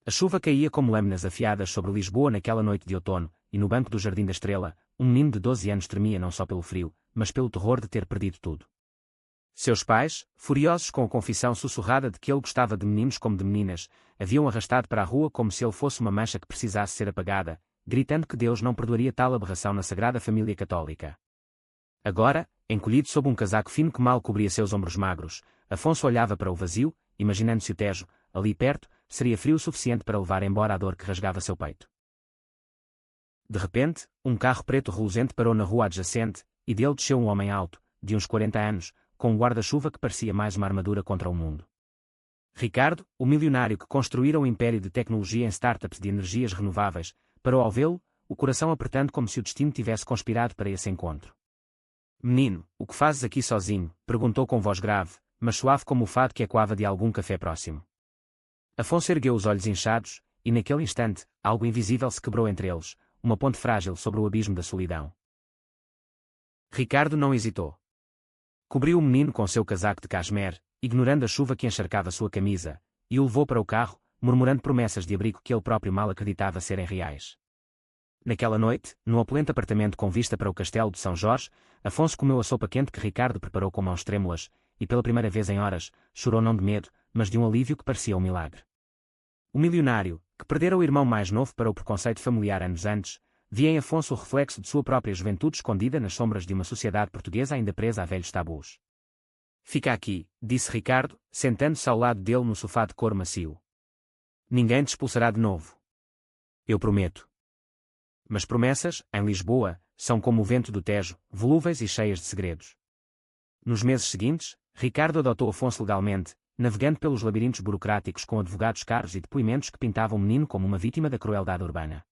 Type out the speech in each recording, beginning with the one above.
A chuva caía como lâminas afiadas sobre Lisboa naquela noite de outono, e no banco do Jardim da Estrela, um menino de 12 anos tremia não só pelo frio, mas pelo terror de ter perdido tudo. Seus pais, furiosos com a confissão sussurrada de que ele gostava de meninos como de meninas, haviam arrastado para a rua como se ele fosse uma mancha que precisasse ser apagada, gritando que Deus não perdoaria tal aberração na Sagrada Família Católica. Agora, encolhido sob um casaco fino que mal cobria seus ombros magros, Afonso olhava para o vazio, imaginando-se o Tejo, ali perto, seria frio o suficiente para levar embora a dor que rasgava seu peito. De repente, um carro preto reluzente parou na rua adjacente, e dele desceu um homem alto, de uns 40 anos, com um guarda-chuva que parecia mais uma armadura contra o mundo. Ricardo, o milionário que construíra um império de tecnologia em startups de energias renováveis, parou ao vê-lo, o coração apertando como se o destino tivesse conspirado para esse encontro. "Menino, o que fazes aqui sozinho?", perguntou com voz grave, mas suave como o fado que ecoava de algum café próximo. Afonso ergueu os olhos inchados, e naquele instante, algo invisível se quebrou entre eles, uma ponte frágil sobre o abismo da solidão. Ricardo não hesitou. Cobriu o menino com seu casaco de cashmere, ignorando a chuva que encharcava sua camisa, e o levou para o carro, murmurando promessas de abrigo que ele próprio mal acreditava serem reais. Naquela noite, num opulento apartamento com vista para o castelo de São Jorge, Afonso comeu a sopa quente que Ricardo preparou com mãos trêmulas, e pela primeira vez em horas, chorou não de medo, mas de um alívio que parecia um milagre. O milionário, que perdera o irmão mais novo para o preconceito familiar anos antes, via em Afonso o reflexo de sua própria juventude escondida nas sombras de uma sociedade portuguesa ainda presa a velhos tabus. "Fica aqui", disse Ricardo, sentando-se ao lado dele no sofá de couro macio. "Ninguém te expulsará de novo. Eu prometo." Mas promessas, em Lisboa, são como o vento do Tejo, volúveis e cheias de segredos. Nos meses seguintes, Ricardo adotou Afonso legalmente, navegando pelos labirintos burocráticos com advogados caros e depoimentos que pintavam o menino como uma vítima da crueldade urbana.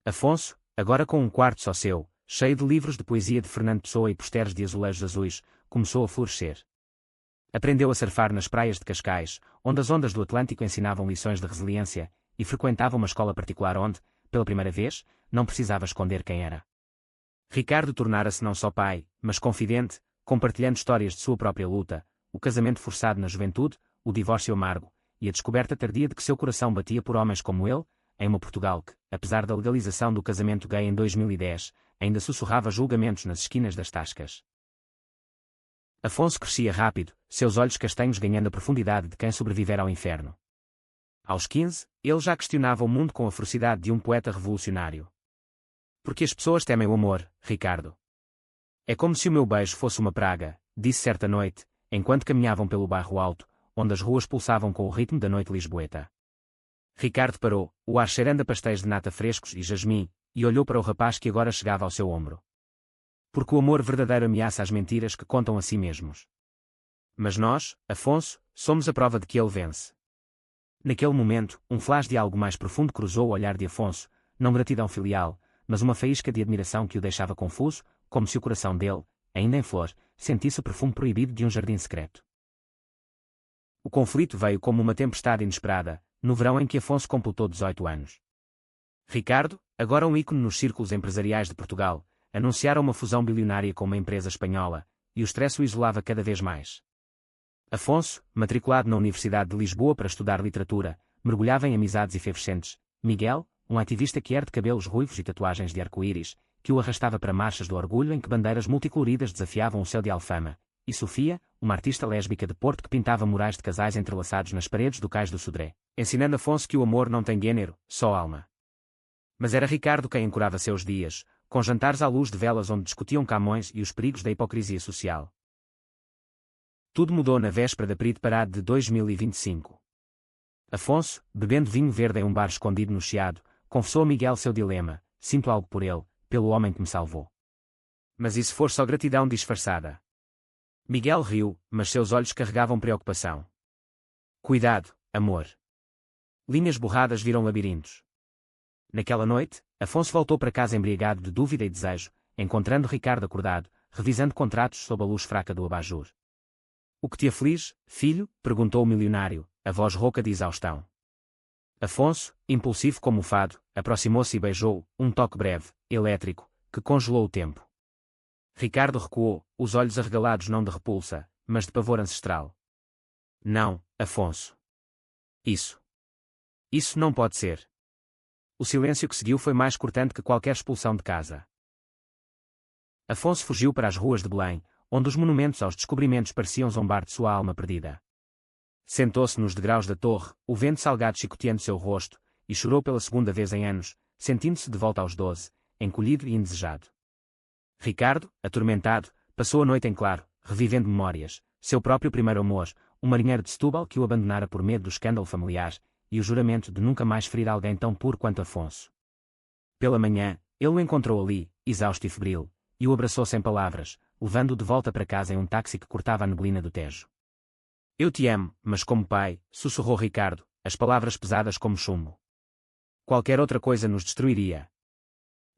Afonso, agora com um quarto só seu, cheio de livros de poesia de Fernando Pessoa e posteres de azulejos azuis, começou a florescer. Aprendeu a surfar nas praias de Cascais, onde as ondas do Atlântico ensinavam lições de resiliência, e frequentava uma escola particular onde, pela primeira vez, não precisava esconder quem era. Ricardo tornara-se não só pai, mas confidente, compartilhando histórias de sua própria luta, o casamento forçado na juventude, o divórcio amargo, e a descoberta tardia de que seu coração batia por homens como ele, em uma Portugal que, apesar da legalização do casamento gay em 2010, ainda sussurrava julgamentos nas esquinas das tascas. Afonso crescia rápido, seus olhos castanhos ganhando a profundidade de quem sobrevivera ao inferno. Aos 15, ele já questionava o mundo com a ferocidade de um poeta revolucionário. "Porque as pessoas temem o amor, Ricardo. É como se o meu beijo fosse uma praga", disse certa noite, enquanto caminhavam pelo bairro alto, onde as ruas pulsavam com o ritmo da noite lisboeta. Ricardo parou, o ar cheirando a pastéis de nata frescos e jasmim, e olhou para o rapaz que agora chegava ao seu ombro. "Porque o amor verdadeiro ameaça as mentiras que contam a si mesmos. Mas nós, Afonso, somos a prova de que ele vence." Naquele momento, um flash de algo mais profundo cruzou o olhar de Afonso, não gratidão filial, mas uma faísca de admiração que o deixava confuso, como se o coração dele, ainda em flor, sentisse o perfume proibido de um jardim secreto. O conflito veio como uma tempestade inesperada, no verão em que Afonso completou 18 anos. Ricardo, agora um ícone nos círculos empresariais de Portugal, anunciara uma fusão bilionária com uma empresa espanhola, e o stress o isolava cada vez mais. Afonso, matriculado na Universidade de Lisboa para estudar literatura, mergulhava em amizades efervescentes. Miguel, um ativista que era de cabelos ruivos e tatuagens de arco-íris, que o arrastava para marchas do orgulho em que bandeiras multicoloridas desafiavam o céu de Alfama, e Sofia, uma artista lésbica de Porto que pintava murais de casais entrelaçados nas paredes do Cais do Sodré, ensinando Afonso que o amor não tem gênero, só alma. Mas era Ricardo quem ancorava seus dias, com jantares à luz de velas onde discutiam Camões e os perigos da hipocrisia social. Tudo mudou na véspera da Pride Parade de 2025. Afonso, bebendo vinho verde em um bar escondido no Chiado, confessou a Miguel seu dilema: "Sinto algo por ele, pelo homem que me salvou. Mas e se for só gratidão disfarçada?" Miguel riu, mas seus olhos carregavam preocupação. "Cuidado, amor. Linhas borradas viram labirintos." Naquela noite, Afonso voltou para casa embriagado de dúvida e desejo, encontrando Ricardo acordado, revisando contratos sob a luz fraca do abajur. "O que te aflige, filho?", perguntou o milionário, a voz rouca de exaustão. Afonso, impulsivo como o fado, aproximou-se e beijou, um toque breve, elétrico, que congelou o tempo. Ricardo recuou, os olhos arregalados não de repulsa, mas de pavor ancestral. "Não, Afonso. Isso. Isso não pode ser. O silêncio que seguiu foi mais cortante que qualquer expulsão de casa. Afonso fugiu para as ruas de Belém, onde os monumentos aos descobrimentos pareciam zombar de sua alma perdida. Sentou-se nos degraus da torre, o vento salgado chicoteando seu rosto, e chorou pela segunda vez em anos, sentindo-se de volta aos 12, encolhido e indesejado. Ricardo, atormentado, passou a noite em claro, revivendo memórias, seu próprio primeiro amor, um marinheiro de Setúbal que o abandonara por medo do escândalo familiar, e o juramento de nunca mais ferir alguém tão puro quanto Afonso. Pela manhã, ele o encontrou ali, exausto e febril, e o abraçou sem palavras, levando-o de volta para casa em um táxi que cortava a neblina do Tejo. Eu te amo, mas como pai, sussurrou Ricardo, as palavras pesadas como chumbo. Qualquer outra coisa nos destruiria.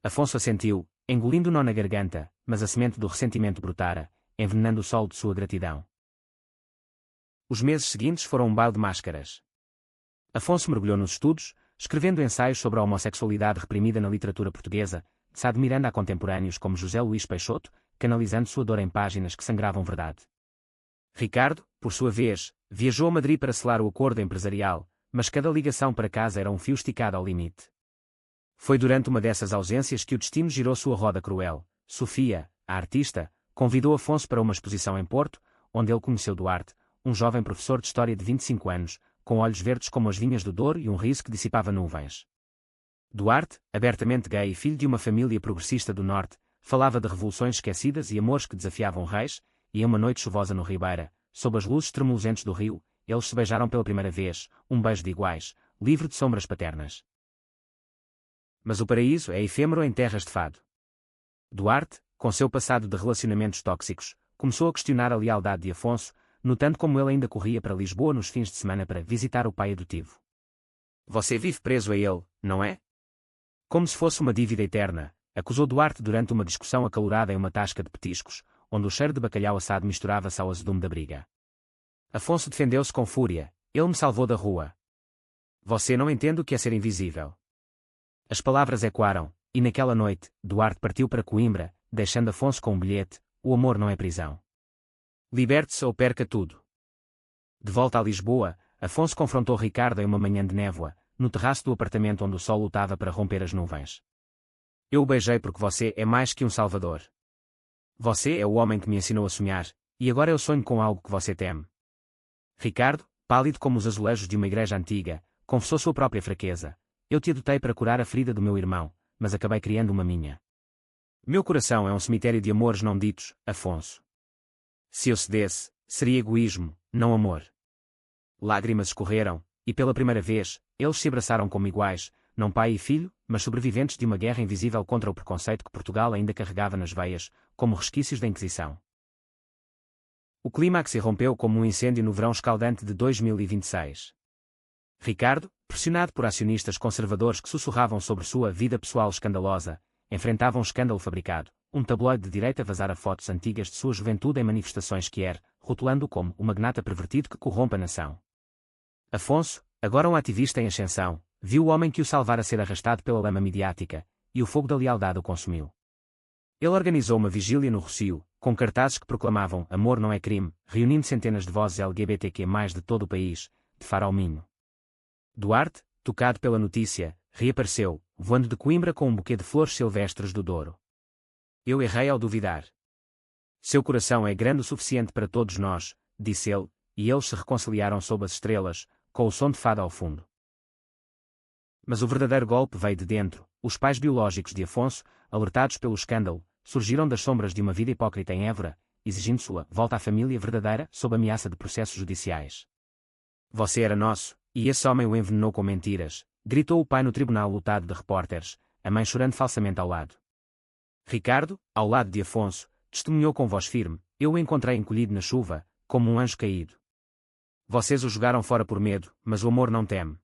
Afonso assentiu, engolindo o nó na garganta, mas a semente do ressentimento brotara, envenenando o solo de sua gratidão. Os meses seguintes foram um baile de máscaras. Afonso mergulhou nos estudos, escrevendo ensaios sobre a homossexualidade reprimida na literatura portuguesa, de Sá de Miranda a contemporâneos como José Luís Peixoto, canalizando sua dor em páginas que sangravam verdade. Ricardo, por sua vez, viajou a Madrid para selar o acordo empresarial, mas cada ligação para casa era um fio esticado ao limite. Foi durante uma dessas ausências que o destino girou sua roda cruel. Sofia, a artista, convidou Afonso para uma exposição em Porto, onde ele conheceu Duarte, um jovem professor de história de 25 anos, com olhos verdes como as vinhas do Douro e um riso que dissipava nuvens. Duarte, abertamente gay e filho de uma família progressista do Norte, falava de revoluções esquecidas e amores que desafiavam reis, e em uma noite chuvosa no Ribeira, sob as luzes tremuluzentes do rio, eles se beijaram pela primeira vez, um beijo de iguais, livre de sombras paternas. Mas o paraíso é efêmero em terras de fado. Duarte, com seu passado de relacionamentos tóxicos, começou a questionar a lealdade de Afonso, notando como ele ainda corria para Lisboa nos fins de semana para visitar o pai adotivo. Você vive preso a ele, não é? Como se fosse uma dívida eterna, acusou Duarte durante uma discussão acalorada em uma tasca de petiscos, onde o cheiro de bacalhau assado misturava-se ao azedume da briga. Afonso defendeu-se com fúria, ele me salvou da rua. Você não entende o que é ser invisível. As palavras ecoaram, e naquela noite, Duarte partiu para Coimbra, deixando Afonso com um bilhete: o amor não é prisão. Liberte-se ou perca tudo. De volta a Lisboa, Afonso confrontou Ricardo em uma manhã de névoa, no terraço do apartamento onde o sol lutava para romper as nuvens. Eu o beijei porque você é mais que um salvador. Você é o homem que me ensinou a sonhar, e agora eu sonho com algo que você teme. Ricardo, pálido como os azulejos de uma igreja antiga, confessou sua própria fraqueza. Eu te adotei para curar a ferida do meu irmão, mas acabei criando uma minha. Meu coração é um cemitério de amores não ditos, Afonso. Se eu cedesse, seria egoísmo, não amor. Lágrimas escorreram, e pela primeira vez, eles se abraçaram como iguais, não pai e filho, mas sobreviventes de uma guerra invisível contra o preconceito que Portugal ainda carregava nas veias, como resquícios da Inquisição. O clímax irrompeu como um incêndio no verão escaldante de 2026. Ricardo, pressionado por acionistas conservadores que sussurravam sobre sua vida pessoal escandalosa, enfrentava um escândalo fabricado. Um tabloide de direita vazara fotos antigas de sua juventude em manifestações Quer, rotulando-o como o magnata pervertido que corrompe a nação. Afonso, agora um ativista em ascensão, viu o homem que o salvara ser arrastado pela lama midiática, e o fogo da lealdade o consumiu. Ele organizou uma vigília no Rossio, com cartazes que proclamavam "Amor não é crime", reunindo centenas de vozes LGBTQ+, de todo o país, de Faro ao Minho. Duarte, tocado pela notícia, reapareceu, voando de Coimbra com um buquê de flores silvestres do Douro. Eu errei ao duvidar. Seu coração é grande o suficiente para todos nós, disse ele, e eles se reconciliaram sob as estrelas, com o som de fado ao fundo. Mas o verdadeiro golpe veio de dentro. Os pais biológicos de Afonso, alertados pelo escândalo, surgiram das sombras de uma vida hipócrita em Évora, exigindo sua volta à família verdadeira sob ameaça de processos judiciais. Você era nosso, e esse homem o envenenou com mentiras, gritou o pai no tribunal lotado de repórteres, a mãe chorando falsamente ao lado. Ricardo, ao lado de Afonso, testemunhou com voz firme: eu o encontrei encolhido na chuva, como um anjo caído. Vocês o jogaram fora por medo, mas o amor não teme.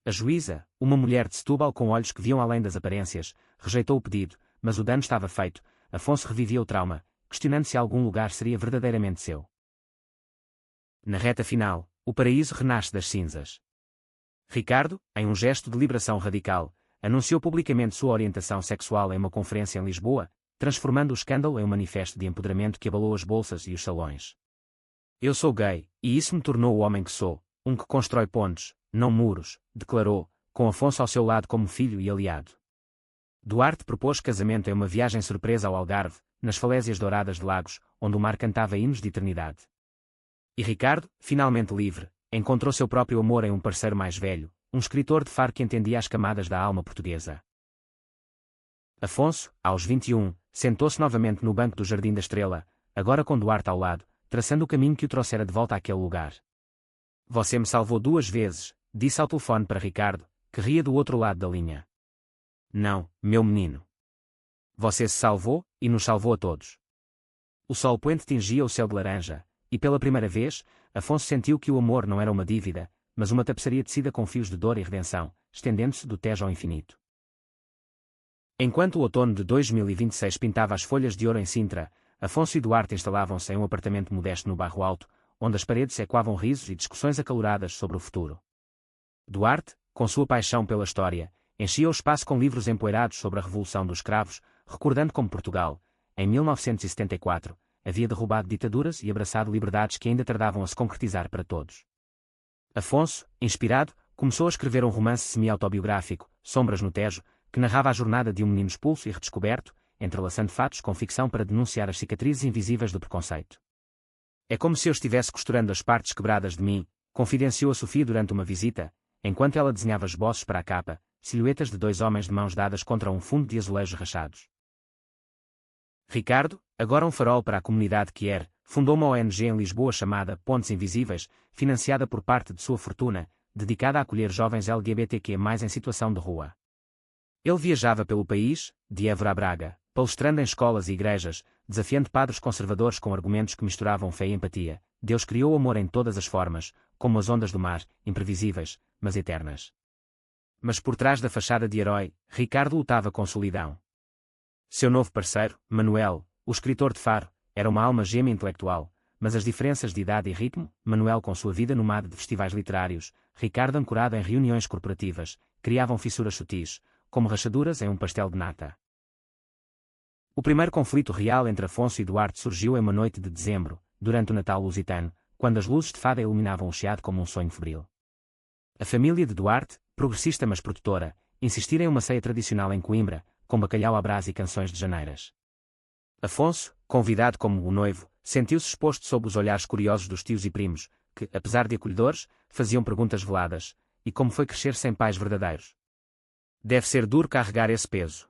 A juíza, uma mulher de Setúbal com olhos que viam além das aparências, rejeitou o pedido, mas o dano estava feito. Afonso revivia o trauma, questionando se algum lugar seria verdadeiramente seu. Na reta final, o paraíso renasce das cinzas. Ricardo, em um gesto de liberação radical, anunciou publicamente sua orientação sexual em uma conferência em Lisboa, transformando o escândalo em um manifesto de empoderamento que abalou as bolsas e os salões. Eu sou gay, e isso me tornou o homem que sou, um que constrói pontes, não muros, declarou, com Afonso ao seu lado como filho e aliado. Duarte propôs casamento em uma viagem surpresa ao Algarve, nas falésias douradas de Lagos, onde o mar cantava hinos de eternidade. E Ricardo, finalmente livre, encontrou seu próprio amor em um parceiro mais velho, um escritor de Faro que entendia as camadas da alma portuguesa. Afonso, aos 21, sentou-se novamente no banco do Jardim da Estrela, agora com Duarte ao lado, traçando o caminho que o trouxera de volta àquele lugar. Você me salvou 2 vezes, disse ao telefone para Ricardo, que ria do outro lado da linha. Não, meu menino. Você se salvou, e nos salvou a todos. O sol poente tingia o céu de laranja, e pela primeira vez, Afonso sentiu que o amor não era uma dívida, mas uma tapeçaria tecida com fios de dor e redenção, estendendo-se do Tejo ao infinito. Enquanto o outono de 2026 pintava as folhas de ouro em Sintra, Afonso e Duarte instalavam-se em um apartamento modesto no Bairro Alto, onde as paredes ecoavam risos e discussões acaloradas sobre o futuro. Duarte, com sua paixão pela história, enchia o espaço com livros empoeirados sobre a Revolução dos Cravos, recordando como Portugal, em 1974, havia derrubado ditaduras e abraçado liberdades que ainda tardavam a se concretizar para todos. Afonso, inspirado, começou a escrever um romance semi-autobiográfico, Sombras no Tejo, que narrava a jornada de um menino expulso e redescoberto, entrelaçando fatos com ficção para denunciar as cicatrizes invisíveis do preconceito. É como se eu estivesse costurando as partes quebradas de mim, confidenciou a Sofia durante uma visita, enquanto ela desenhava esboços para a capa, silhuetas de 2 homens de mãos dadas contra um fundo de azulejos rachados. Ricardo, agora um farol para a comunidade queer, fundou uma ONG em Lisboa chamada Pontes Invisíveis, financiada por parte de sua fortuna, dedicada a acolher jovens LGBTQ+ em situação de rua. Ele viajava pelo país, de Évora a Braga, palestrando em escolas e igrejas, desafiando padres conservadores com argumentos que misturavam fé e empatia. Deus criou o amor em todas as formas, como as ondas do mar, imprevisíveis, mas eternas. Mas por trás da fachada de herói, Ricardo lutava com solidão. Seu novo parceiro, Manuel, o escritor de Faro, era uma alma gêmea intelectual, mas as diferenças de idade e ritmo, Manuel com sua vida nomade de festivais literários, Ricardo ancorado em reuniões corporativas, criavam fissuras sutis, como rachaduras em um pastel de nata. O primeiro conflito real entre Afonso e Duarte surgiu em uma noite de dezembro, durante o Natal lusitano, quando as luzes de fada iluminavam o chiado como um sonho febril. A família de Duarte, progressista mas produtora, insistira em uma ceia tradicional em Coimbra, com bacalhau à brasa e canções de janeiras. Afonso, convidado como o noivo, sentiu-se exposto sob os olhares curiosos dos tios e primos, que, apesar de acolhedores, faziam perguntas veladas, e como foi crescer sem pais verdadeiros. Deve ser duro carregar esse peso.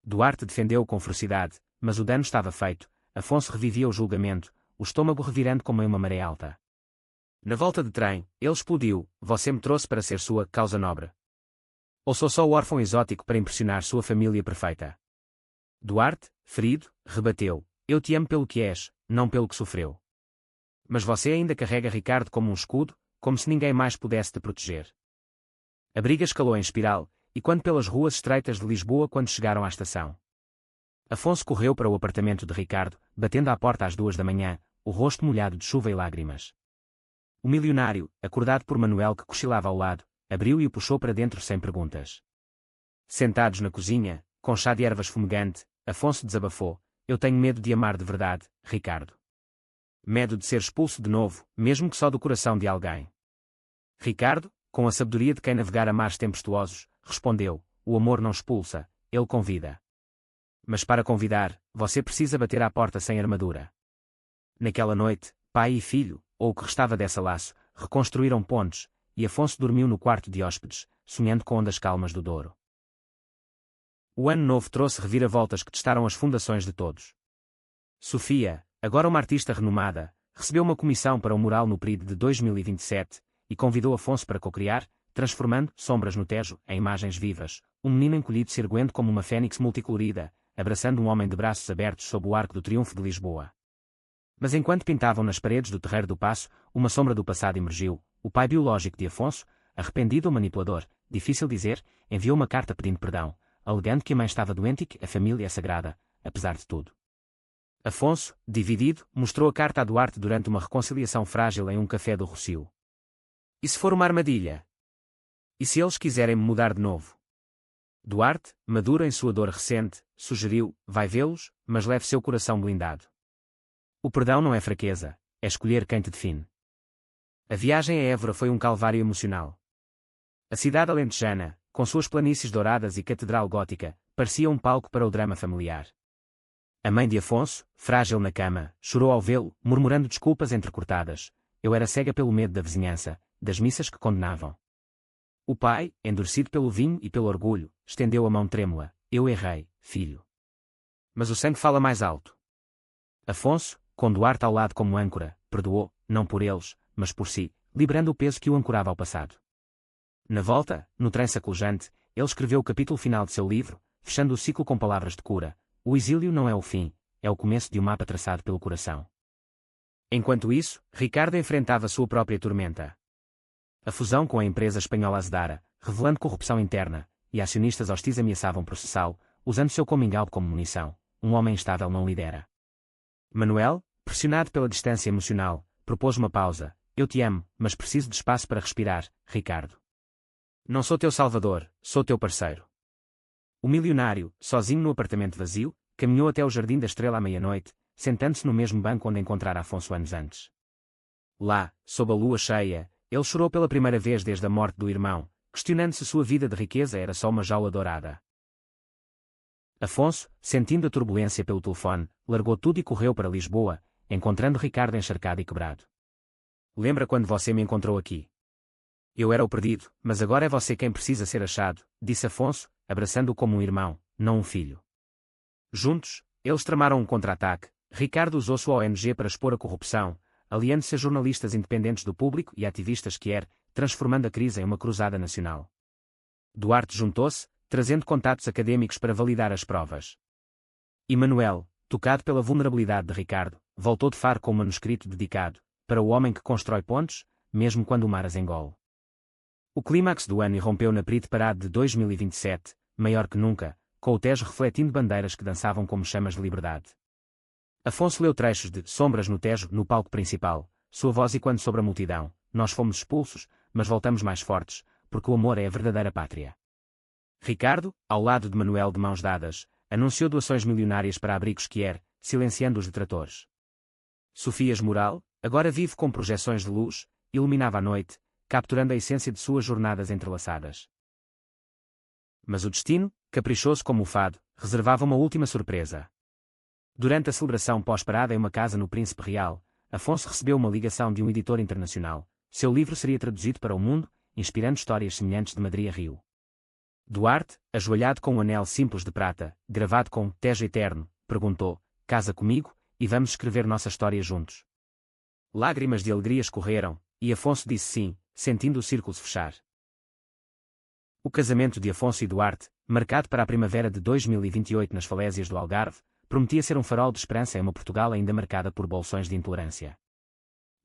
Duarte defendeu-o com ferocidade, mas o dano estava feito. Afonso revivia o julgamento, o estômago revirando como em uma maré alta. Na volta de trem, ele explodiu: você me trouxe para ser sua causa nobre. Ou sou só o órfão exótico para impressionar sua família perfeita? Duarte, ferido, rebateu: eu te amo pelo que és, não pelo que sofreu. Mas você ainda carrega Ricardo como um escudo, como se ninguém mais pudesse te proteger. A briga escalou em espiral, e quando pelas ruas estreitas de Lisboa quando chegaram à estação. Afonso correu para o apartamento de Ricardo, batendo à porta às 2 da manhã, o rosto molhado de chuva e lágrimas. O milionário, acordado por Manuel que cochilava ao lado, abriu e o puxou para dentro sem perguntas. Sentados na cozinha, com chá de ervas fumegante, Afonso desabafou: eu tenho medo de amar de verdade, Ricardo. Medo de ser expulso de novo, mesmo que só do coração de alguém. Ricardo, com a sabedoria de quem navegara mares tempestuosos, respondeu: o amor não expulsa, ele convida. Mas para convidar, você precisa bater à porta sem armadura. Naquela noite, pai e filho, ou o que restava dessa laço, reconstruíram pontes, e Afonso dormiu no quarto de hóspedes, sonhando com ondas calmas do Douro. O ano novo trouxe reviravoltas que testaram as fundações de todos. Sofia, agora uma artista renomada, recebeu uma comissão para o mural no PRID de 2027, e convidou Afonso para co-criar, transformando Sombras no Tejo em imagens vivas, um menino encolhido se erguendo como uma fênix multicolorida, abraçando um homem de braços abertos sob o Arco do Triunfo de Lisboa. Mas enquanto pintavam nas paredes do Terreiro do Paço, uma sombra do passado emergiu. O pai biológico de Afonso, arrependido ou manipulador, difícil dizer, enviou uma carta pedindo perdão, alegando que a mãe estava doente e que a família é sagrada, apesar de tudo. Afonso, dividido, mostrou a carta a Duarte durante uma reconciliação frágil em um café do Rossio. E se for uma armadilha? E se eles quiserem me mudar de novo? Duarte, maduro em sua dor recente, sugeriu: vai vê-los, mas leve seu coração blindado. O perdão não é fraqueza, é escolher quem te define. A viagem a Évora foi um calvário emocional. A cidade alentejana, com suas planícies douradas e catedral gótica, parecia um palco para o drama familiar. A mãe de Afonso, frágil na cama, chorou ao vê-lo, murmurando desculpas entrecortadas. Eu era cega pelo medo da vizinhança, das missas que condenavam. O pai, endurecido pelo vinho e pelo orgulho, estendeu a mão trêmula. Eu errei, filho. Mas o sangue fala mais alto. Afonso, com Duarte ao lado como âncora, perdoou, não por eles, mas por si, liberando o peso que o ancorava ao passado. Na volta, no trem sacolejante, ele escreveu o capítulo final de seu livro, fechando o ciclo com palavras de cura. O exílio não é o fim, é o começo de um mapa traçado pelo coração. Enquanto isso, Ricardo enfrentava sua própria tormenta. A fusão com a empresa espanhola Azedara, revelando corrupção interna, e acionistas hostis ameaçavam processá-lo, usando seu comingal como munição. Um homem instável não lidera. Manuel, pressionado pela distância emocional, propôs uma pausa. Eu te amo, mas preciso de espaço para respirar, Ricardo. Não sou teu salvador, sou teu parceiro. O milionário, sozinho no apartamento vazio, caminhou até o Jardim da Estrela à meia-noite, sentando-se no mesmo banco onde encontrara Afonso anos antes. Lá, sob a lua cheia, ele chorou pela primeira vez desde a morte do irmão, questionando se sua vida de riqueza era só uma jaula dourada. Afonso, sentindo a turbulência pelo telefone, largou tudo e correu para Lisboa, encontrando Ricardo encharcado e quebrado. Lembra quando você me encontrou aqui? Eu era o perdido, mas agora é você quem precisa ser achado, disse Afonso, abraçando-o como um irmão, não um filho. Juntos, eles tramaram um contra-ataque. Ricardo usou sua ONG para expor a corrupção, aliando-se a jornalistas independentes do público e ativistas transformando a crise em uma cruzada nacional. Duarte juntou-se, trazendo contatos acadêmicos para validar as provas. E Manuel, tocado pela vulnerabilidade de Ricardo, voltou de Faro com um manuscrito dedicado, para o homem que constrói pontes, mesmo quando o mar as engole. O clímax do ano irrompeu na Pride Parade de 2027, maior que nunca, com o Tejo refletindo bandeiras que dançavam como chamas de liberdade. Afonso leu trechos de Sombras no Tejo no palco principal, sua voz ecoando sobre a multidão. Nós fomos expulsos, mas voltamos mais fortes, porque o amor é a verdadeira pátria. Ricardo, ao lado de Manuel de mãos dadas, anunciou doações milionárias para abrigos silenciando os detratores. Sofias Moral, agora vive com projeções de luz, iluminava a noite, capturando a essência de suas jornadas entrelaçadas. Mas o destino, caprichoso como o fado, reservava uma última surpresa. Durante a celebração pós-parada em uma casa no Príncipe Real, Afonso recebeu uma ligação de um editor internacional. Seu livro seria traduzido para o mundo, inspirando histórias semelhantes de Madrid a Rio. Duarte, ajoelhado com um anel simples de prata, gravado com Tejo Eterno, perguntou: casa comigo, e vamos escrever nossa história juntos. Lágrimas de alegria escorreram, e Afonso disse sim, sentindo o círculo se fechar. O casamento de Afonso e Duarte, marcado para a primavera de 2028 nas falésias do Algarve, prometia ser um farol de esperança em uma Portugal ainda marcada por bolsões de intolerância.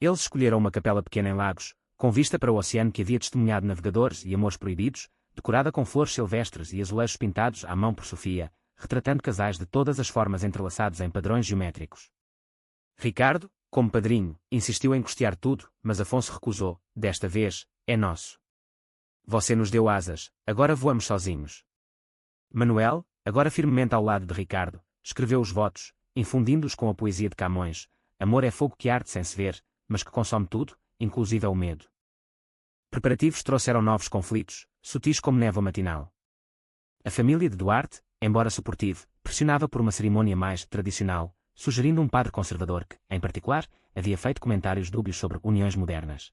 Eles escolheram uma capela pequena em Lagos, com vista para o oceano que havia testemunhado navegadores e amores proibidos, decorada com flores silvestres e azulejos pintados à mão por Sofia, retratando casais de todas as formas entrelaçados em padrões geométricos. Ricardo, como padrinho, insistiu em custear tudo, mas Afonso recusou. Desta vez, é nosso. Você nos deu asas, agora voamos sozinhos. Manuel, agora firmemente ao lado de Ricardo, escreveu os votos, infundindo-os com a poesia de Camões. Amor é fogo que arde sem se ver, mas que consome tudo, inclusive o medo. Preparativos trouxeram novos conflitos, sutis como névoa matinal. A família de Duarte, embora suportive, pressionava por uma cerimônia mais tradicional, sugerindo um padre conservador que, em particular, havia feito comentários dúbios sobre uniões modernas.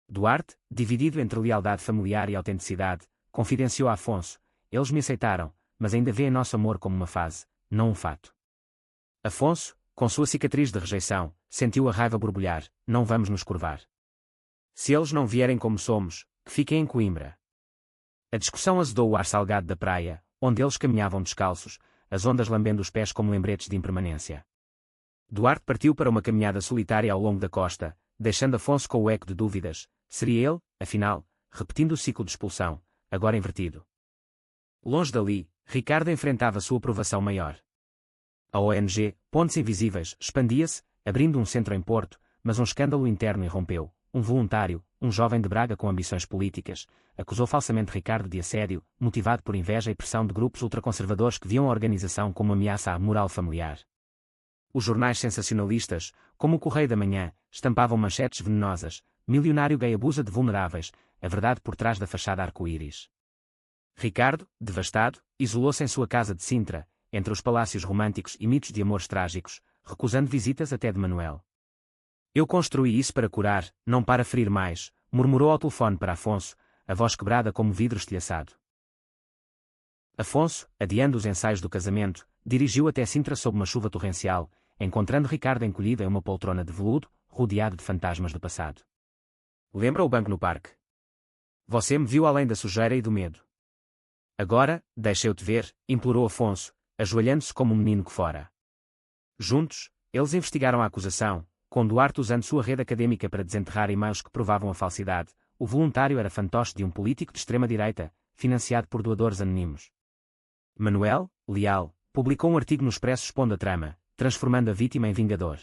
Duarte, dividido entre lealdade familiar e autenticidade, confidenciou a Afonso: eles me aceitaram, mas ainda vêem nosso amor como uma fase, não um fato. Afonso, com sua cicatriz de rejeição, sentiu a raiva borbulhar: não vamos nos curvar. Se eles não vierem como somos, que fiquem em Coimbra. A discussão azedou o ar salgado da praia, onde eles caminhavam descalços, as ondas lambendo os pés como lembretes de impermanência. Duarte partiu para uma caminhada solitária ao longo da costa, deixando Afonso com o eco de dúvidas: seria ele, afinal, repetindo o ciclo de expulsão, agora invertido? Longe dali, Ricardo enfrentava sua provação maior. A ONG, Pontes Invisíveis, expandia-se, abrindo um centro em Porto, mas um escândalo interno irrompeu. Um voluntário, um jovem de Braga com ambições políticas, acusou falsamente Ricardo de assédio, motivado por inveja e pressão de grupos ultraconservadores que viam a organização como ameaça à moral familiar. Os jornais sensacionalistas, como o Correio da Manhã, estampavam manchetes venenosas: milionário gay abusa de vulneráveis, a verdade por trás da fachada arco-íris. Ricardo, devastado, isolou-se em sua casa de Sintra, entre os palácios românticos e mitos de amores trágicos, recusando visitas até de Manuel. Eu construí isso para curar, não para ferir mais, murmurou ao telefone para Afonso, a voz quebrada como vidro estilhaçado. Afonso, adiando os ensaios do casamento, dirigiu até Sintra sob uma chuva torrencial, encontrando Ricardo encolhido em uma poltrona de veludo, rodeado de fantasmas do passado. Lembra o banco no parque? Você me viu além da sujeira e do medo. Agora, deixa eu te ver, implorou Afonso, ajoelhando-se como um menino que fora. Juntos, eles investigaram a acusação, com Duarte usando sua rede académica para desenterrar e-mails que provavam a falsidade. O voluntário era fantoche de um político de extrema-direita, financiado por doadores anónimos. Manuel, leal, publicou um artigo no Expresso expondo a trama, transformando a vítima em vingador.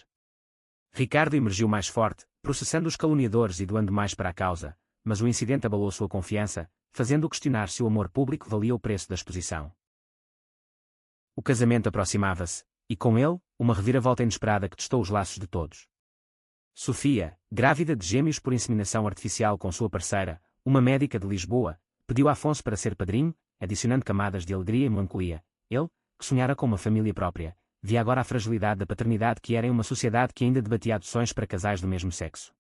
Ricardo emergiu mais forte, processando os caluniadores e doando mais para a causa, mas o incidente abalou sua confiança, fazendo-o questionar se o amor público valia o preço da exposição. O casamento aproximava-se, e com ele, uma reviravolta inesperada que testou os laços de todos. Sofia, grávida de gêmeos por inseminação artificial com sua parceira, uma médica de Lisboa, pediu a Afonso para ser padrinho, adicionando camadas de alegria e melancolia. Ele, que sonhara com uma família própria, via agora a fragilidade da paternidade que era em uma sociedade que ainda debatia adoções para casais do mesmo sexo.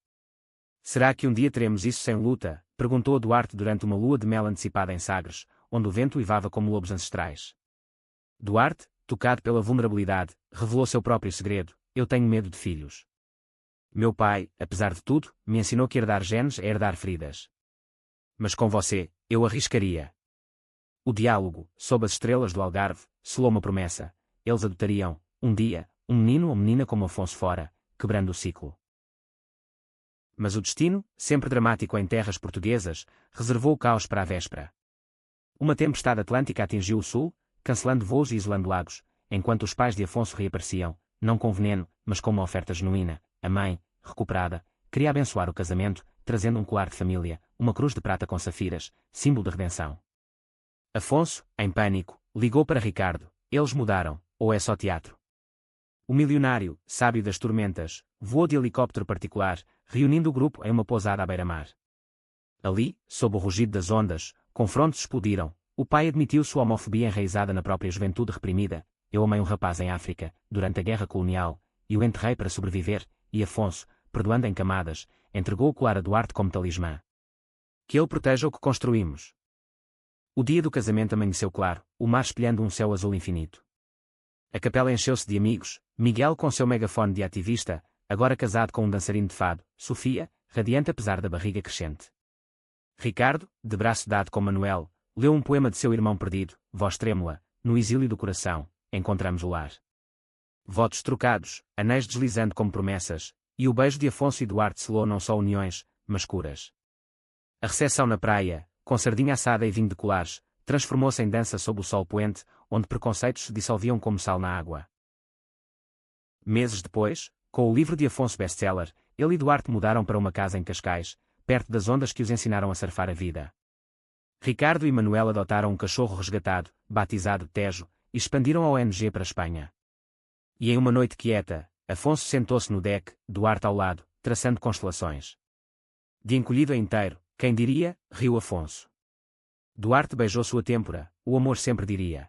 Será que um dia teremos isso sem luta? Perguntou a Duarte durante uma lua de mel antecipada em Sagres, onde o vento uivava como lobos ancestrais. Duarte, tocado pela vulnerabilidade, revelou seu próprio segredo: eu tenho medo de filhos. Meu pai, apesar de tudo, me ensinou que herdar genes é herdar feridas. Mas com você, eu arriscaria. O diálogo, sob as estrelas do Algarve, selou uma promessa. Eles adotariam, um dia, um menino ou menina como Afonso fora, quebrando o ciclo. Mas o destino, sempre dramático em terras portuguesas, reservou o caos para a véspera. Uma tempestade atlântica atingiu o sul, cancelando voos e isolando lagos, enquanto os pais de Afonso reapareciam, não com veneno, mas com uma oferta genuína. A mãe, recuperada, queria abençoar o casamento, trazendo um colar de família, uma cruz de prata com safiras, símbolo de redenção. Afonso, em pânico, ligou para Ricardo. Eles mudaram, ou é só teatro? O milionário, sábio das tormentas, voou de helicóptero particular, reunindo o grupo em uma pousada à beira-mar. Ali, sob o rugido das ondas, confrontos explodiram. O pai admitiu sua homofobia enraizada na própria juventude reprimida. Eu amei um rapaz em África, durante a guerra colonial, e o enterrei para sobreviver, e Afonso, perdoando em camadas, entregou o colar a Duarte como talismã. Que ele proteja o que construímos. O dia do casamento amanheceu claro, o mar espelhando um céu azul infinito. A capela encheu-se de amigos, Miguel com seu megafone de ativista, agora casado com um dançarino de fado, Sofia, radiante apesar da barriga crescente. Ricardo, de braço dado com Manuel, leu um poema de seu irmão perdido, voz trêmula, no exílio do coração, encontramos o lar. Votos trocados, anéis deslizando como promessas, e o beijo de Afonso e Duarte selou não só uniões, mas curas. A recepção na praia, com sardinha assada e vinho de colares, transformou-se em dança sob o sol poente, onde preconceitos se dissolviam como sal na água. Meses depois, com o livro de Afonso best-seller, ele e Duarte mudaram para uma casa em Cascais, perto das ondas que os ensinaram a surfar a vida. Ricardo e Manuel adotaram um cachorro resgatado, batizado Tejo, e expandiram a ONG para a Espanha. E em uma noite quieta, Afonso sentou-se no deck, Duarte ao lado, traçando constelações. De encolhido a inteiro, quem diria, riu Afonso. Duarte beijou sua têmpora, o amor sempre diria.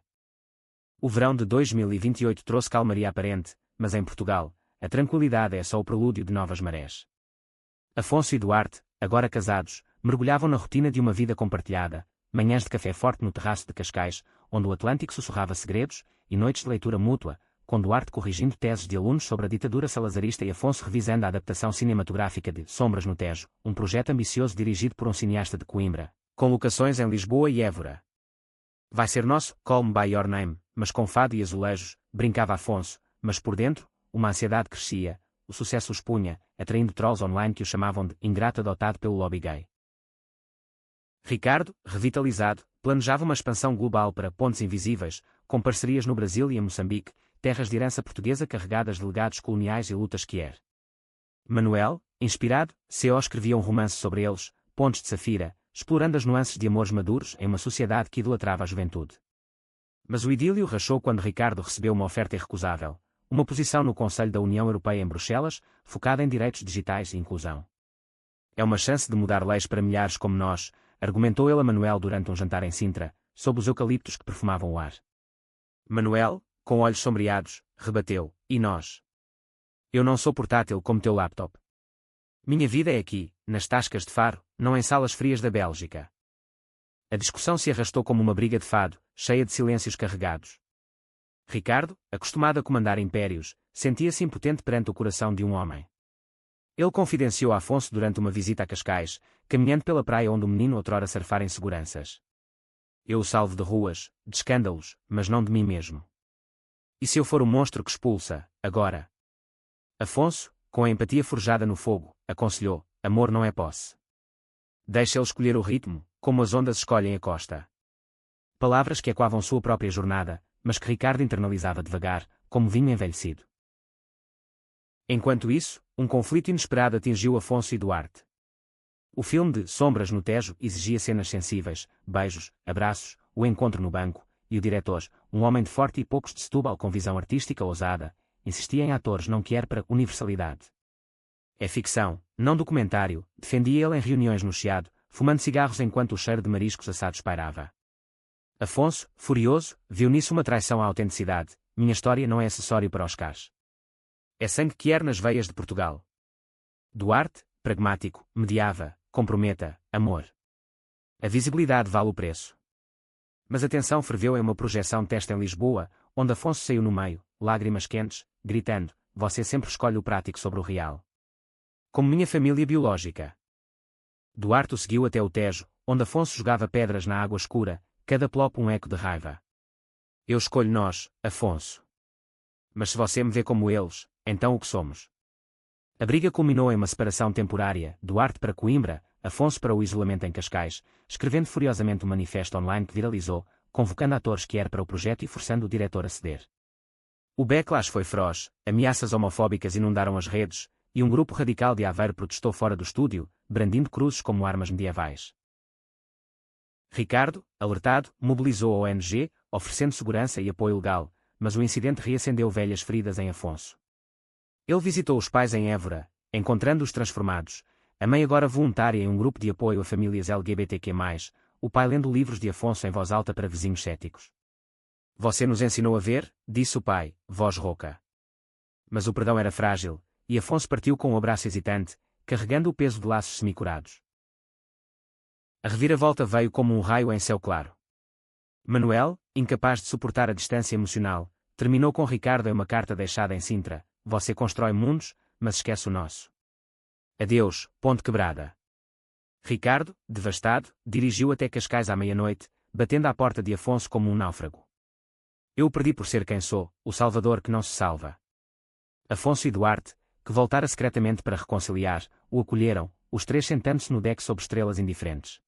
O verão de 2028 trouxe calmaria aparente, mas em Portugal, a tranquilidade é só o prelúdio de novas marés. Afonso e Duarte, agora casados, mergulhavam na rotina de uma vida compartilhada, manhãs de café forte no terraço de Cascais, onde o Atlântico sussurrava segredos, e noites de leitura mútua, com Duarte corrigindo teses de alunos sobre a ditadura salazarista e Afonso revisando a adaptação cinematográfica de Sombras no Tejo, um projeto ambicioso dirigido por um cineasta de Coimbra, com locações em Lisboa e Évora. Vai ser nosso, Call Me By Your Name, mas com fado e azulejos, brincava Afonso, mas por dentro, uma ansiedade crescia, o sucesso os punha, atraindo trolls online que o chamavam de ingrato adotado pelo lobby gay. Ricardo, revitalizado, planejava uma expansão global para Pontes Invisíveis, com parcerias no Brasil e em Moçambique, terras de herança portuguesa carregadas de legados coloniais e lutas quier. Manuel, inspirado, C.O. escrevia um romance sobre eles, Pontes de Safira, explorando as nuances de amores maduros em uma sociedade que idolatrava a juventude. Mas o idílio rachou quando Ricardo recebeu uma oferta irrecusável, uma posição no Conselho da União Europeia em Bruxelas, focada em direitos digitais e inclusão. É uma chance de mudar leis para milhares como nós, argumentou ele a Manuel durante um jantar em Sintra, sob os eucaliptos que perfumavam o ar. Manuel, com olhos sombreados, rebateu, e nós? Eu não sou portátil como teu laptop. Minha vida é aqui, nas tascas de Faro, não em salas frias da Bélgica. A discussão se arrastou como uma briga de fado, cheia de silêncios carregados. Ricardo, acostumado a comandar impérios, sentia-se impotente perante o coração de um homem. Ele confidenciou a Afonso durante uma visita a Cascais, caminhando pela praia onde o menino outrora surfara em seguranças. Eu o salvo de ruas, de escândalos, mas não de mim mesmo. E se eu for o monstro que expulsa, agora? Afonso, com a empatia forjada no fogo, aconselhou, amor não é posse. Deixa ele escolher o ritmo, como as ondas escolhem a costa. Palavras que ecoavam sua própria jornada, mas que Ricardo internalizava devagar, como vinho envelhecido. Enquanto isso, um conflito inesperado atingiu Afonso e Duarte. O filme de Sombras no Tejo exigia cenas sensíveis, beijos, abraços, o encontro no banco, e o diretor, um homem de Forte e Poucos de Setúbal com visão artística ousada, insistia em atores não quer para universalidade. É ficção, não documentário, defendia ele em reuniões no Chiado, fumando cigarros enquanto o cheiro de mariscos assados pairava. Afonso, furioso, viu nisso uma traição à autenticidade. Minha história não é acessório para Oscars. É sangue que ergue nas veias de Portugal. Duarte, pragmático, mediava, comprometa, amor. A visibilidade vale o preço. Mas a tensão ferveu em uma projeção testa em Lisboa, onde Afonso saiu no meio, lágrimas quentes, gritando, você sempre escolhe o prático sobre o real. Como minha família biológica. Duarte o seguiu até o Tejo, onde Afonso jogava pedras na água escura, cada plopo um eco de raiva. Eu escolho nós, Afonso. Mas se você me vê como eles, então o que somos? A briga culminou em uma separação temporária, Duarte para Coimbra, Afonso para o isolamento em Cascais, escrevendo furiosamente um manifesto online que viralizou, convocando atores que era para o projeto e forçando o diretor a ceder. O backlash foi feroz, ameaças homofóbicas inundaram as redes, e um grupo radical de Aveiro protestou fora do estúdio, brandindo cruzes como armas medievais. Ricardo, alertado, mobilizou a ONG, oferecendo segurança e apoio legal, mas o incidente reacendeu velhas feridas em Afonso. Ele visitou os pais em Évora, encontrando-os transformados, a mãe agora voluntária em um grupo de apoio a famílias LGBTQ+, o pai lendo livros de Afonso em voz alta para vizinhos céticos. Você nos ensinou a ver, disse o pai, voz rouca. Mas o perdão era frágil, e Afonso partiu com um abraço hesitante, carregando o peso de laços semicurados. A reviravolta veio como um raio em céu claro. Manuel, incapaz de suportar a distância emocional, terminou com Ricardo em uma carta deixada em Sintra, você constrói mundos, mas esquece o nosso. Adeus, ponte quebrada. Ricardo, devastado, dirigiu até Cascais à meia-noite, batendo à porta de Afonso como um náufrago. Eu o perdi por ser quem sou, o salvador que não se salva. Afonso e Duarte, que voltara secretamente para reconciliar, o acolheram, os três sentando-se no deck sob estrelas indiferentes.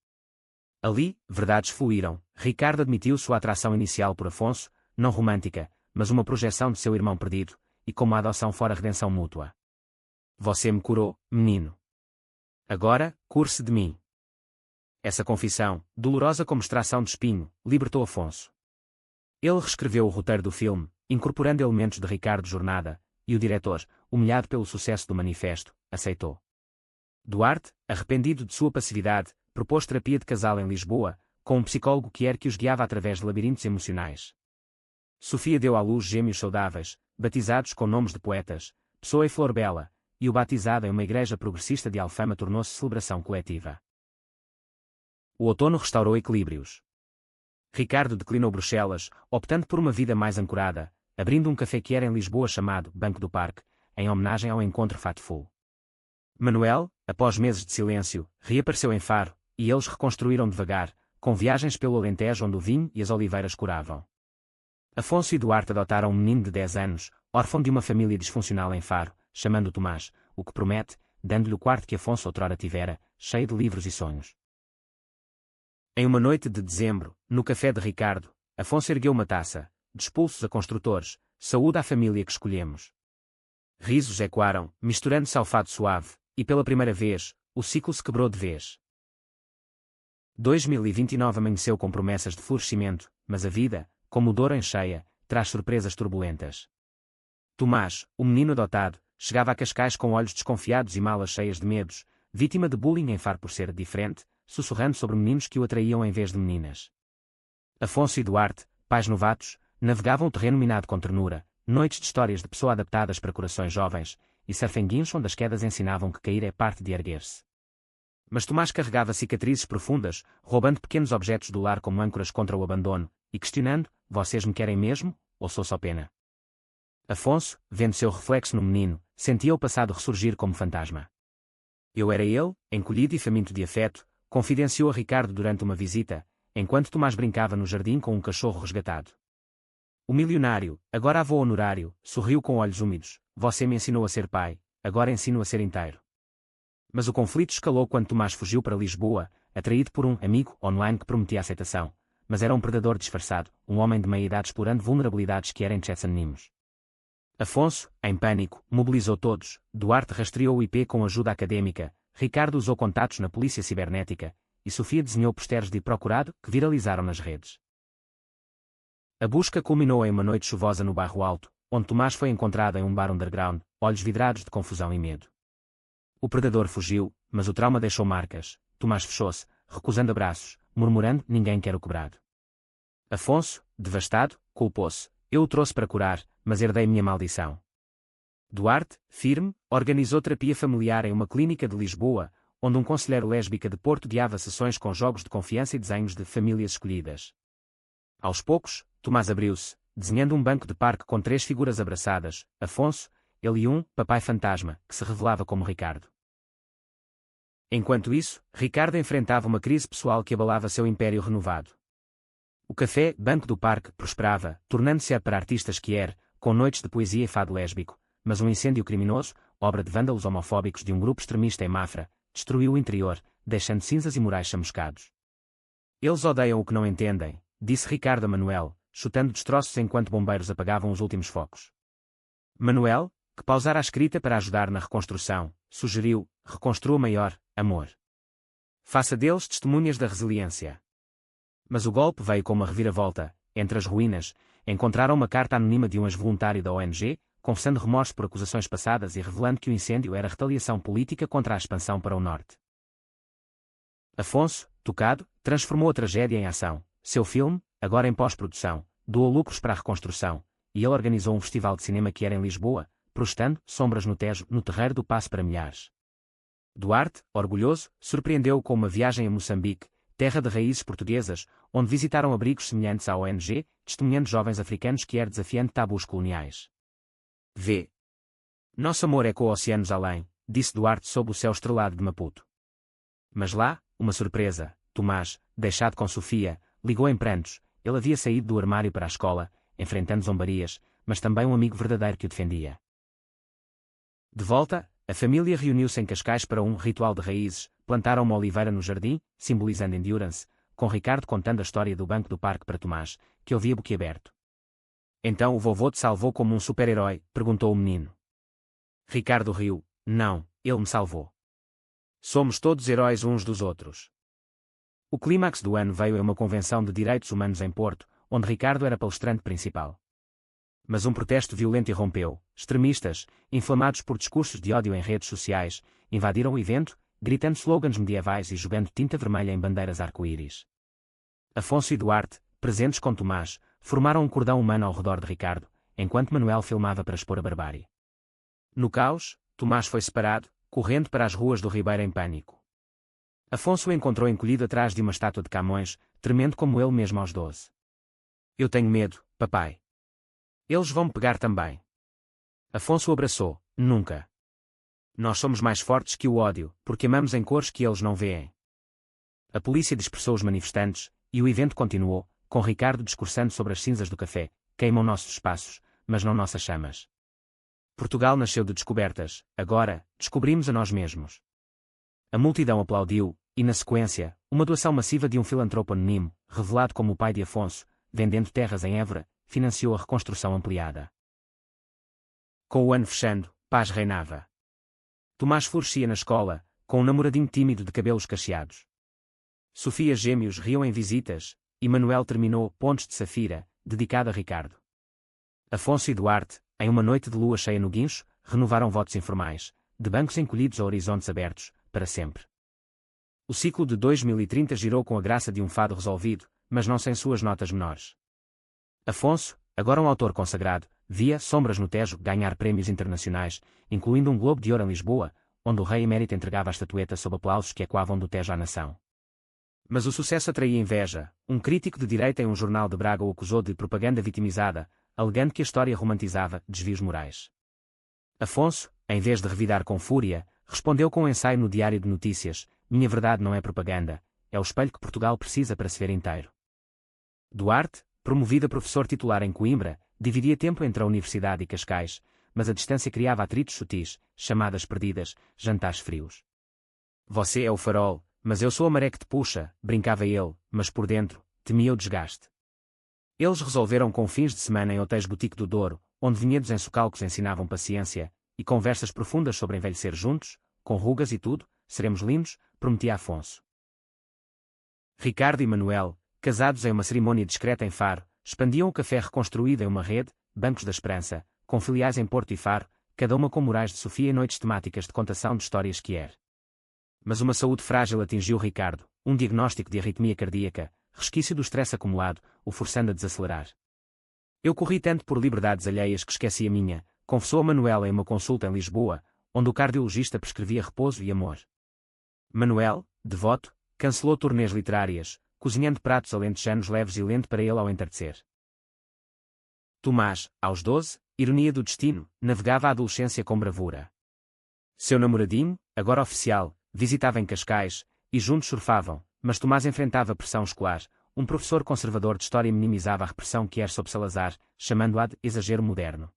Ali, verdades fluíram. Ricardo admitiu sua atração inicial por Afonso, não romântica, mas uma projeção de seu irmão perdido, e como a adoção fora redenção mútua. Você me curou, menino. Agora, cure-se de mim. Essa confissão, dolorosa como extração de espinho, libertou Afonso. Ele reescreveu o roteiro do filme, incorporando elementos de Ricardo Jornada, e o diretor, humilhado pelo sucesso do manifesto, aceitou. Duarte, arrependido de sua passividade, propôs terapia de casal em Lisboa, com um psicólogo que os guiava através de labirintos emocionais. Sofia deu à luz gêmeos saudáveis, batizados com nomes de poetas, Pessoa e Flor Bela, e o batizado em uma igreja progressista de Alfama tornou-se celebração coletiva. O outono restaurou equilíbrios. Ricardo declinou Bruxelas, optando por uma vida mais ancorada, abrindo um café que era em Lisboa chamado Banco do Parque, em homenagem ao encontro fateful. Manuel, após meses de silêncio, reapareceu em Faro, e eles reconstruíram devagar, com viagens pelo Alentejo onde o vinho e as oliveiras curavam. Afonso e Duarte adotaram um menino de 10 anos, órfão de uma família disfuncional em Faro, chamando-o Tomás, o que promete, dando-lhe o quarto que Afonso outrora tivera, cheio de livros e sonhos. Em uma noite de dezembro, no café de Ricardo, Afonso ergueu uma taça, de expulsos a construtores, saúde à família que escolhemos. Risos ecoaram, misturando-se ao fado suave, e pela primeira vez, o ciclo se quebrou de vez. 2029 amanheceu com promessas de florescimento, mas a vida, como o Douro em cheia, traz surpresas turbulentas. Tomás, o menino adotado, chegava a Cascais com olhos desconfiados e malas cheias de medos, vítima de bullying em Faro por ser diferente, sussurrando sobre meninos que o atraíam em vez de meninas. Afonso e Duarte, pais novatos, navegavam o terreno minado com ternura, noites de histórias de pessoa adaptadas para corações jovens, e surfenguinhos onde as quedas ensinavam que cair é parte de erguer-se. Mas Tomás carregava cicatrizes profundas, roubando pequenos objetos do lar como âncoras contra o abandono, e questionando: vocês me querem mesmo, ou sou só pena? Afonso, vendo seu reflexo no menino, sentia o passado ressurgir como fantasma. Eu era ele, encolhido e faminto de afeto, confidenciou a Ricardo durante uma visita, enquanto Tomás brincava no jardim com um cachorro resgatado. O milionário, agora avô honorário, sorriu com olhos úmidos: você me ensinou a ser pai, agora ensino a ser inteiro. Mas o conflito escalou quando Tomás fugiu para Lisboa, atraído por um amigo online que prometia aceitação, mas era um predador disfarçado, um homem de meia-idade explorando vulnerabilidades que eram anônimos. Afonso, em pânico, mobilizou todos, Duarte rastreou o IP com ajuda académica, Ricardo usou contatos na polícia cibernética, e Sofia desenhou posters de procurado que viralizaram nas redes. A busca culminou em uma noite chuvosa no Bairro Alto, onde Tomás foi encontrado em um bar underground, olhos vidrados de confusão e medo. O predador fugiu, mas o trauma deixou marcas. Tomás fechou-se, recusando abraços, murmurando: ninguém quer o cobrado. Afonso, devastado, culpou-se: eu o trouxe para curar, mas herdei minha maldição. Duarte, firme, organizou terapia familiar em uma clínica de Lisboa, onde um conselheiro lésbica de Porto guiava sessões com jogos de confiança e desenhos de famílias escolhidas. Aos poucos, Tomás abriu-se, desenhando um banco de parque com 3 figuras abraçadas, Afonso, ele e um papai fantasma, que se revelava como Ricardo. Enquanto isso, Ricardo enfrentava uma crise pessoal que abalava seu império renovado. O café, banco do parque, prosperava, tornando-se para artistas que era, com noites de poesia e fado lésbico, mas um incêndio criminoso, obra de vândalos homofóbicos de um grupo extremista em Mafra, destruiu o interior, deixando cinzas e murais chamuscados. Eles odeiam o que não entendem, disse Ricardo a Manuel, chutando destroços enquanto bombeiros apagavam os últimos focos. Manuel, que pausara a escrita para ajudar na reconstrução, sugeriu: reconstrua maior, amor. Faça deles testemunhas da resiliência. Mas o golpe veio com uma reviravolta. Entre as ruínas, encontraram uma carta anônima de um ex-voluntário da ONG, confessando remorso por acusações passadas e revelando que o incêndio era retaliação política contra a expansão para o norte. Afonso, tocado, transformou a tragédia em ação. Seu filme, agora em pós-produção, doou lucros para a reconstrução, e ele organizou um festival de cinema que era em Lisboa, projetando Sombras no Tejo no Terreiro do Paço para milhares. Duarte, orgulhoso, surpreendeu-o com uma viagem a Moçambique, terra de raízes portuguesas, onde visitaram abrigos semelhantes à ONG, testemunhando jovens africanos que eram desafiando tabus coloniais. V. Nosso amor ecoa oceanos além, disse Duarte sob o céu estrelado de Maputo. Mas lá, uma surpresa: Tomás, deixado com Sofia, ligou em prantos. Ele havia saído do armário para a escola, enfrentando zombarias, mas também um amigo verdadeiro que o defendia. De volta, a família reuniu-se em Cascais para um ritual de raízes, plantaram uma oliveira no jardim, simbolizando endurance, com Ricardo contando a história do banco do parque para Tomás, que ouvia boquiaberto. Então o vovô te salvou como um super-herói? Perguntou o menino. Ricardo riu: não, ele me salvou. Somos todos heróis uns dos outros. O clímax do ano veio em uma convenção de direitos humanos em Porto, onde Ricardo era palestrante principal. Mas um protesto violento irrompeu. Extremistas, inflamados por discursos de ódio em redes sociais, invadiram o evento, gritando slogans medievais e jogando tinta vermelha em bandeiras arco-íris. Afonso e Duarte, presentes com Tomás, formaram um cordão humano ao redor de Ricardo, enquanto Manuel filmava para expor a barbárie. No caos, Tomás foi separado, correndo para as ruas do Ribeiro em pânico. Afonso o encontrou encolhido atrás de uma estátua de Camões, tremendo como ele mesmo aos 12. Eu tenho medo, papai. Eles vão me pegar também. Afonso o abraçou: nunca. Nós somos mais fortes que o ódio, porque amamos em cores que eles não veem. A polícia dispersou os manifestantes, e o evento continuou, com Ricardo discursando sobre as cinzas do café: queimam nossos espaços, mas não nossas chamas. Portugal nasceu de descobertas, agora, descobrimos a nós mesmos. A multidão aplaudiu, e na sequência, uma doação massiva de um filantropo anónimo, revelado como o pai de Afonso, vendendo terras em Évora, financiou a reconstrução ampliada. Com o ano fechando, paz reinava. Tomás florescia na escola, com um namoradinho tímido de cabelos cacheados. Sofia gêmeos riam em visitas, e Manuel terminou Pontos de Safira, dedicado a Ricardo. Afonso e Duarte, em uma noite de lua cheia no Guincho, renovaram votos informais, de bancos encolhidos a horizontes abertos, para sempre. O ciclo de 2030 girou com a graça de um fado resolvido, mas não sem suas notas menores. Afonso, agora um autor consagrado, via Sombras no Tejo ganhar prémios internacionais, incluindo um Globo de Ouro em Lisboa, onde o rei emérito entregava a estatueta sob aplausos que ecoavam do Tejo à nação. Mas o sucesso atraía inveja. Um crítico de direita em um jornal de Braga o acusou de propaganda vitimizada, alegando que a história romantizava desvios morais. Afonso, em vez de revidar com fúria, respondeu com um ensaio no Diário de Notícias: "Minha verdade não é propaganda, é o espelho que Portugal precisa para se ver inteiro." Duarte, promovido a professor titular em Coimbra, dividia tempo entre a Universidade e Cascais, mas a distância criava atritos sutis, chamadas perdidas, jantares frios. "Você é o farol, mas eu sou a maré que te puxa", brincava ele, mas por dentro, temia o desgaste. Eles resolveram com fins de semana em hotéis boutique do Douro, onde vinhedos em socalcos ensinavam paciência, e conversas profundas sobre envelhecer juntos, com rugas e tudo, seremos lindos, prometia Afonso. Ricardo e Manuel, casados em uma cerimônia discreta em Faro, expandiam o café reconstruído em uma rede, Bancos da Esperança, com filiais em Porto e Faro, cada uma com Morais de Sofia e noites temáticas de contação de histórias que er. Mas uma saúde frágil atingiu Ricardo, um diagnóstico de arritmia cardíaca, resquício do estresse acumulado, o forçando a desacelerar. "Eu corri tanto por liberdades alheias que esqueci a minha", confessou a Manuel em uma consulta em Lisboa, onde o cardiologista prescrevia repouso e amor. Manuel, devoto, cancelou turnês literárias, cozinhando pratos alentejanos leves e lento para ele ao entardecer. Tomás, aos 12, ironia do destino, navegava a adolescência com bravura. Seu namoradinho, agora oficial, visitava em Cascais, e juntos surfavam, mas Tomás enfrentava pressão escolar. Um professor conservador de história minimizava a repressão que era sob Salazar, chamando-a de exagero moderno.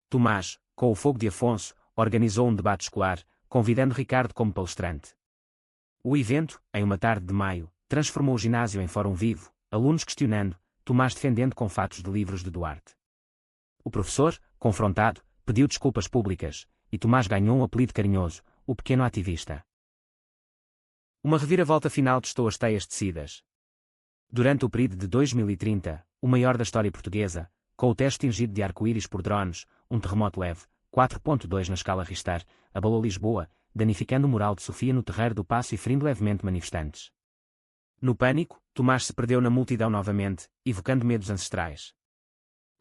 Tomás, com o fogo de Afonso, organizou um debate escolar, convidando Ricardo como palestrante. O evento, em uma tarde de maio, transformou o ginásio em fórum vivo, alunos questionando, Tomás defendendo com fatos de livros de Duarte. O professor, confrontado, pediu desculpas públicas, e Tomás ganhou um apelido carinhoso, o pequeno ativista. Uma reviravolta final testou as teias tecidas. Durante o período de 2030, o maior da história portuguesa, com o teste tingido de arco-íris por drones, um terremoto leve, 4.2 na escala Richter, abalou Lisboa, danificando o mural de Sofia no Terreiro do Paço e ferindo levemente manifestantes. No pânico, Tomás se perdeu na multidão novamente, evocando medos ancestrais.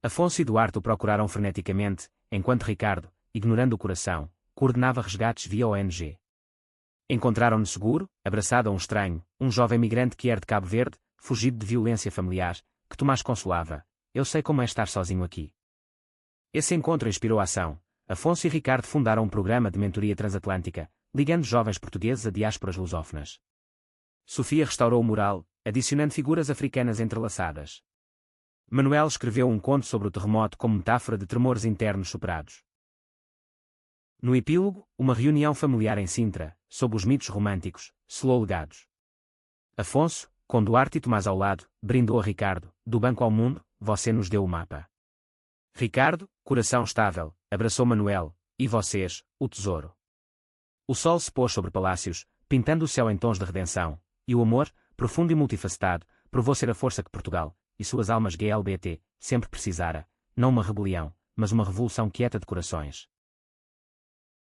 Afonso e Duarte o procuraram freneticamente, enquanto Ricardo, ignorando o coração, coordenava resgates via ONG. Encontraram-no seguro, abraçado a um estranho, um jovem migrante que era de Cabo Verde, fugido de violência familiar, que Tomás consolava: "Eu sei como é estar sozinho aqui." Esse encontro inspirou a ação. Afonso e Ricardo fundaram um programa de mentoria transatlântica, ligando jovens portugueses a diásporas lusófonas. Sofia restaurou o mural, adicionando figuras africanas entrelaçadas. Manuel escreveu um conto sobre o terremoto como metáfora de tremores internos superados. No epílogo, uma reunião familiar em Sintra, sob os mitos românticos, selou legados. Afonso, com Duarte e Tomás ao lado, brindou a Ricardo: "Do banco ao mundo, você nos deu o mapa." Ricardo, coração estável, abraçou Manuel: "E vocês, o tesouro." O sol se pôs sobre palácios, pintando o céu em tons de redenção, e o amor, profundo e multifacetado, provou ser a força que Portugal, e suas almas GLBT, sempre precisara, não uma rebelião, mas uma revolução quieta de corações.